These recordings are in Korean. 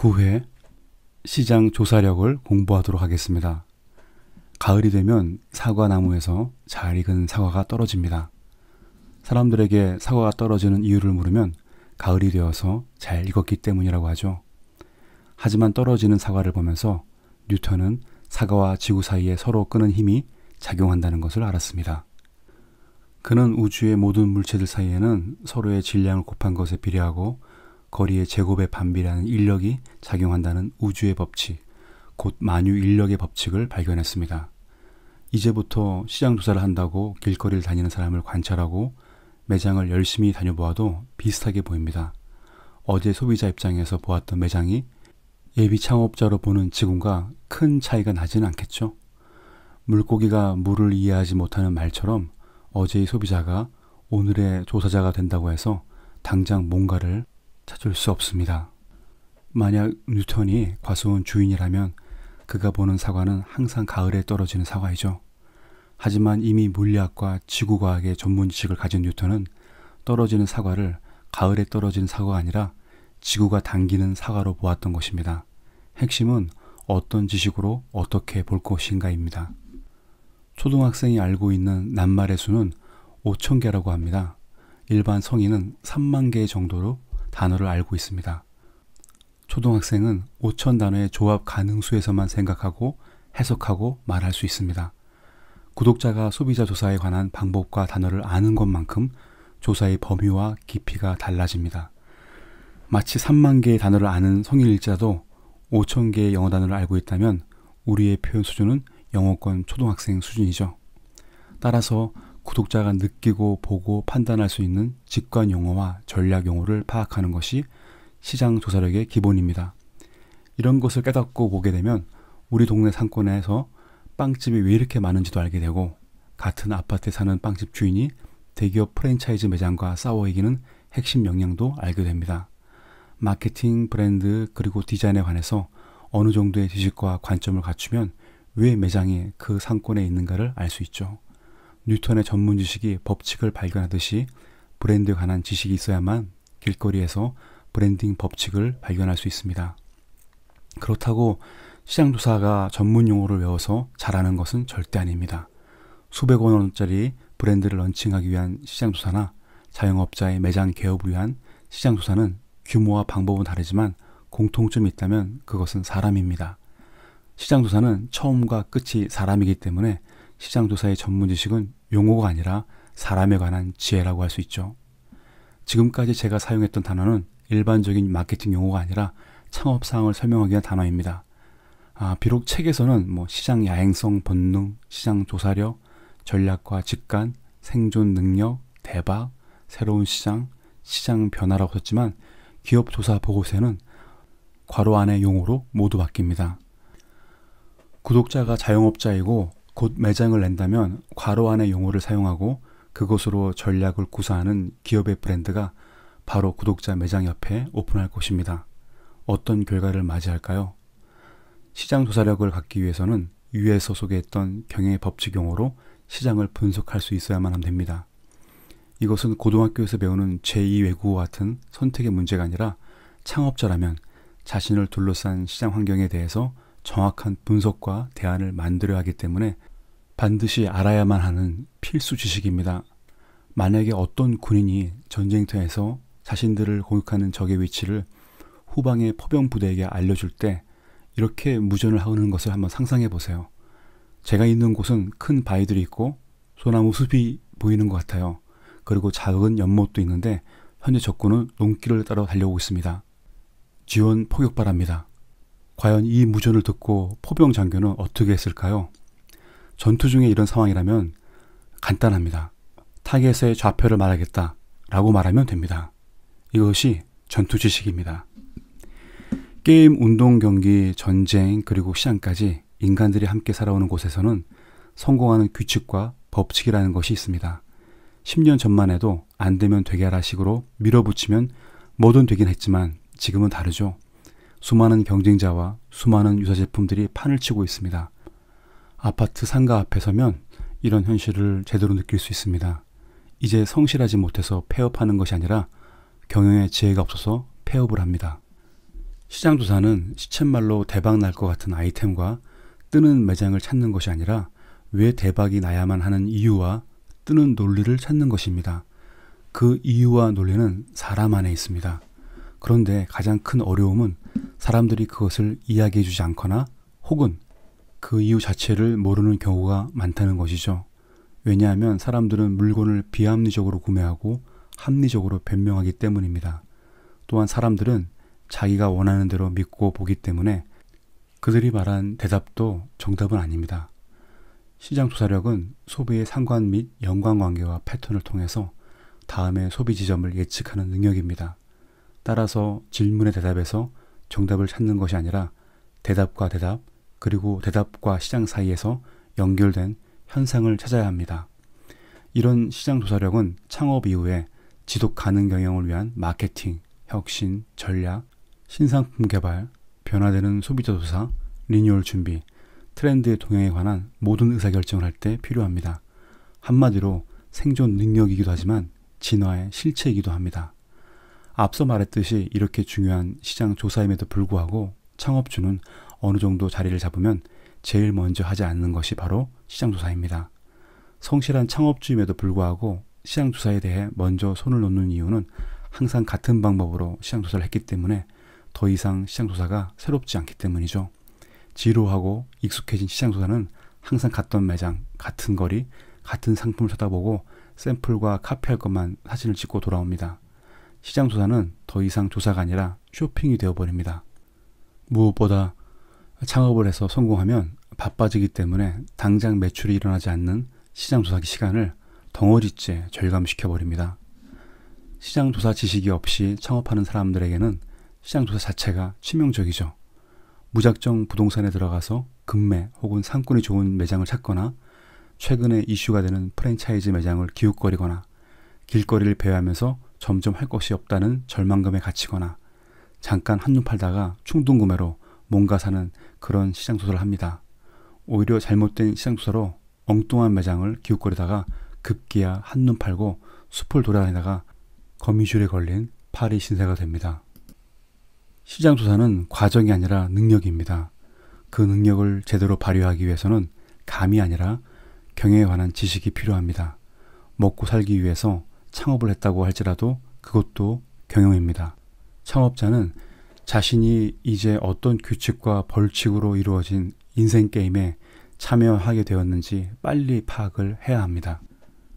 9회 시장 조사력을 공부하도록 하겠습니다. 가을이 되면 사과나무에서 잘 익은 사과가 떨어집니다. 사람들에게 사과가 떨어지는 이유를 물으면 가을이 되어서 잘 익었기 때문이라고 하죠. 하지만 떨어지는 사과를 보면서 뉴턴은 사과와 지구 사이에 서로 끄는 힘이 작용한다는 것을 알았습니다. 그는 우주의 모든 물체들 사이에는 서로의 질량을 곱한 것에 비례하고 거리의 제곱에 반비례하는 인력이 작용한다는 우주의 법칙, 곧 만유인력의 법칙을 발견했습니다. 이제부터 시장 조사를 한다고 길거리를 다니는 사람을 관찰하고 매장을 열심히 다녀보아도 비슷하게 보입니다. 어제 소비자 입장에서 보았던 매장이 예비 창업자로 보는 지금과 큰 차이가 나지는 않겠죠. 물고기가 물을 이해하지 못하는 말처럼 어제의 소비자가 오늘의 조사자가 된다고 해서 당장 뭔가를 찾을 수 없습니다. 만약 뉴턴이 과수원 주인이라면 그가 보는 사과는 항상 가을에 떨어지는 사과이죠. 하지만 이미 물리학과 지구과학의 전문 지식을 가진 뉴턴은 떨어지는 사과를 가을에 떨어지는 사과가 아니라 지구가 당기는 사과로 보았던 것입니다. 핵심은 어떤 지식으로 어떻게 볼 것인가입니다. 초등학생이 알고 있는 낱말의 수는 5,000개라고 합니다. 일반 성인은 3만 개 정도로 단어를 알고 있습니다. 초등학생은 5,000 단어의 조합 가능수에서만 생각하고 해석하고 말할 수 있습니다. 구독자가 소비자 조사에 관한 방법과 단어를 아는 것만큼 조사의 범위와 깊이가 달라집니다. 마치 3만 개의 단어를 아는 성인일지라도 5,000 개의 영어 단어를 알고 있다면 우리의 표현 수준은 영어권 초등학생 수준이죠. 따라서 구독자가 느끼고 보고 판단할 수 있는 직관 용어와 전략 용어를 파악하는 것이 시장 조사력의 기본입니다. 이런 것을 깨닫고 보게 되면 우리 동네 상권에서 빵집이 왜 이렇게 많은지도 알게 되고 같은 아파트에 사는 빵집 주인이 대기업 프랜차이즈 매장과 싸워 이기는 핵심 역량도 알게 됩니다. 마케팅, 브랜드, 그리고 디자인에 관해서 어느 정도의 지식과 관점을 갖추면 왜 매장이 그 상권에 있는가를 알 수 있죠. 뉴턴의 전문 지식이 법칙을 발견하듯이 브랜드에 관한 지식이 있어야만 길거리에서 브랜딩 법칙을 발견할 수 있습니다. 그렇다고 시장조사가 전문 용어를 외워서 잘하는 것은 절대 아닙니다. 수백억 원짜리 브랜드를 런칭하기 위한 시장조사나 자영업자의 매장 개업을 위한 시장조사는 규모와 방법은 다르지만 공통점이 있다면 그것은 사람입니다. 시장조사는 처음과 끝이 사람이기 때문에 시장조사의 전문 지식은 용어가 아니라 사람에 관한 지혜라고 할 수 있죠. 지금까지 제가 사용했던 단어는 일반적인 마케팅 용어가 아니라 창업 사항을 설명하기 위한 단어입니다. 비록 책에서는 시장 야행성 본능, 시장 조사력, 전략과 직관, 생존 능력, 대박, 새로운 시장, 시장 변화라고 썼지만 기업 조사 보고서에는 괄호 안의 용어로 모두 바뀝니다. 구독자가 자영업자이고 곧 매장을 낸다면 괄호 안의 용어를 사용하고 그것으로 전략을 구사하는 기업의 브랜드가 바로 구독자 매장 옆에 오픈할 것입니다. 어떤 결과를 맞이할까요? 시장 조사력을 갖기 위해서는 위에서 소개했던 경영의 법칙 용어로 시장을 분석할 수 있어야만 됩니다. 이것은 고등학교에서 배우는 제2 외국어 같은 선택의 문제가 아니라 창업자라면 자신을 둘러싼 시장 환경에 대해서 정확한 분석과 대안을 만들어야 하기 때문에 반드시 알아야만 하는 필수 지식입니다. 만약에 어떤 군인이 전쟁터에서 자신들을 공격하는 적의 위치를 후방의 포병 부대에게 알려줄 때 이렇게 무전을 하는 것을 한번 상상해 보세요. 제가 있는 곳은 큰 바위들이 있고 소나무 숲이 보이는 것 같아요. 그리고 작은 연못도 있는데 현재 적군은 논길을 따라 달려오고 있습니다. 지원 포격 바랍니다. 과연 이 무전을 듣고 포병 장교는 어떻게 했을까요? 전투 중에 이런 상황이라면 간단합니다. 타겟의 좌표를 말하겠다 라고 말하면 됩니다. 이것이 전투 지식입니다. 게임, 운동, 경기, 전쟁, 그리고 시장까지 인간들이 함께 살아오는 곳에서는 성공하는 규칙과 법칙이라는 것이 있습니다. 10년 전만 해도 안 되면 되게 하라 식으로 밀어붙이면 뭐든 되긴 했지만 지금은 다르죠. 수많은 경쟁자와 수많은 유사 제품들이 판을 치고 있습니다. 아파트 상가 앞에 서면 이런 현실을 제대로 느낄 수 있습니다. 이제 성실하지 못해서 폐업하는 것이 아니라 경영에 지혜가 없어서 폐업을 합니다. 시장조사는 시쳇말로 대박 날 것 같은 아이템과 뜨는 매장을 찾는 것이 아니라 왜 대박이 나야만 하는 이유와 뜨는 논리를 찾는 것입니다. 그 이유와 논리는 사람 안에 있습니다. 그런데 가장 큰 어려움은 사람들이 그것을 이야기해 주지 않거나 혹은 그 이유 자체를 모르는 경우가 많다는 것이죠. 왜냐하면 사람들은 물건을 비합리적으로 구매하고 합리적으로 변명하기 때문입니다. 또한 사람들은 자기가 원하는 대로 믿고 보기 때문에 그들이 말한 대답도 정답은 아닙니다. 시장 조사력은 소비의 상관 및 연관관계와 패턴을 통해서 다음의 소비 지점을 예측하는 능력입니다. 따라서 질문의 대답에서 정답을 찾는 것이 아니라 대답과 대답, 그리고 대답과 시장 사이에서 연결된 현상을 찾아야 합니다. 이런 시장 조사력은 창업 이후에 지속 가능 경영을 위한 마케팅, 혁신, 전략, 신상품 개발, 변화되는 소비자 조사, 리뉴얼 준비, 트렌드의 동향에 관한 모든 의사결정을 할 때 필요합니다. 한마디로 생존 능력이기도 하지만 진화의 실체이기도 합니다. 앞서 말했듯이 이렇게 중요한 시장 조사임에도 불구하고 창업주는 어느 정도 자리를 잡으면 제일 먼저 하지 않는 것이 바로 시장 조사입니다. 성실한 창업주임에도 불구하고 시장 조사에 대해 먼저 손을 놓는 이유는 항상 같은 방법으로 시장 조사를 했기 때문에 더 이상 시장 조사가 새롭지 않기 때문이죠. 지루하고 익숙해진 시장 조사는 항상 갔던 매장, 같은 거리, 같은 상품을 쳐다보고 샘플과 카피할 것만 사진을 찍고 돌아옵니다. 시장 조사는 더 이상 조사가 아니라 쇼핑이 되어버립니다. 무엇보다 창업을 해서 성공하면 바빠지기 때문에 당장 매출이 일어나지 않는 시장 조사기 시간을 덩어리째 절감시켜버립니다. 시장 조사 지식이 없이 창업하는 사람들에게는 시장 조사 자체가 치명적이죠. 무작정 부동산에 들어가서 금매 혹은 상권이 좋은 매장을 찾거나 최근에 이슈가 되는 프랜차이즈 매장을 기웃거리거나 길거리를 배회하면서 점점 할 것이 없다는 절망감에 갇히거나 잠깐 한눈 팔다가 충동구매로 뭔가 사는 그런 시장 조사를 합니다. 오히려 잘못된 시장 조사로 엉뚱한 매장을 기웃거리다가 급기야 한눈 팔고 숲을 돌아다니다가 거미줄에 걸린 파리 신세가 됩니다. 시장 조사는 과정이 아니라 능력입니다. 그 능력을 제대로 발휘하기 위해서는 감이 아니라 경영에 관한 지식이 필요합니다. 먹고 살기 위해서 창업을 했다고 할지라도 그것도 경영입니다. 창업자는 자신이 이제 어떤 규칙과 벌칙으로 이루어진 인생 게임에 참여하게 되었는지 빨리 파악을 해야 합니다.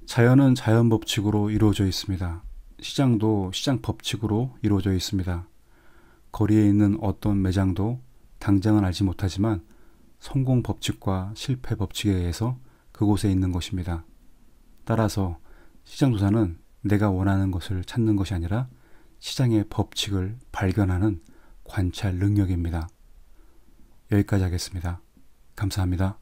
자연은 자연 법칙으로 이루어져 있습니다. 시장도 시장 법칙으로 이루어져 있습니다. 거리에 있는 어떤 매장도 당장은 알지 못하지만 성공 법칙과 실패 법칙에 의해서 그곳에 있는 것입니다. 따라서 시장 조사는 내가 원하는 것을 찾는 것이 아니라 시장의 법칙을 발견하는 관찰 능력입니다. 여기까지 하겠습니다. 감사합니다.